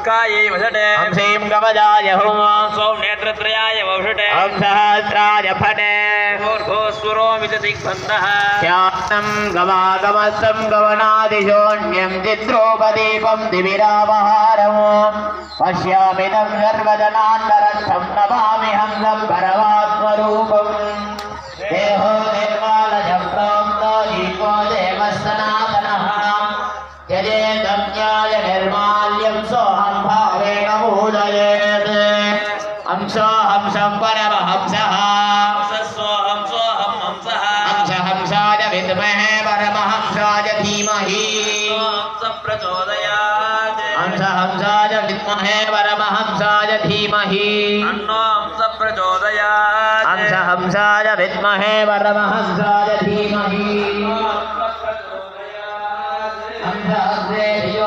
अंकायै वषटे अंसीं गवदाय हुम सौनेत्रत्रयाय वषटे सहस्राय फटे ऊर्ध्वस्वरो विदिग्बन्धः ध्यानं गवागमस्तं गवनादिशून्यं चित्रोपदीपं दिविरावहारम् पश्यामिदं सर्वजनान्तरस्थं नमामिहं परमात्मरूपम् देहो निर्मलजं प्रोक्तो दीपो देवः सनातनः यजेदं ज्ञाय निर्माल्यं सोऽहं भावेन मूलयेत् हंसोऽहंसं परमहंसः सोऽहं हंसः हंसहंसाय विद्महे परमहंसाय धीमहि प्रचोदयात् हंसहंसाय विद्महे परमहंसाय धीमहि अन्नो हंस प्रचोदयात् हंसहंसाय विद्महे परमहंसाय धीमहि हंस अग्रे धियो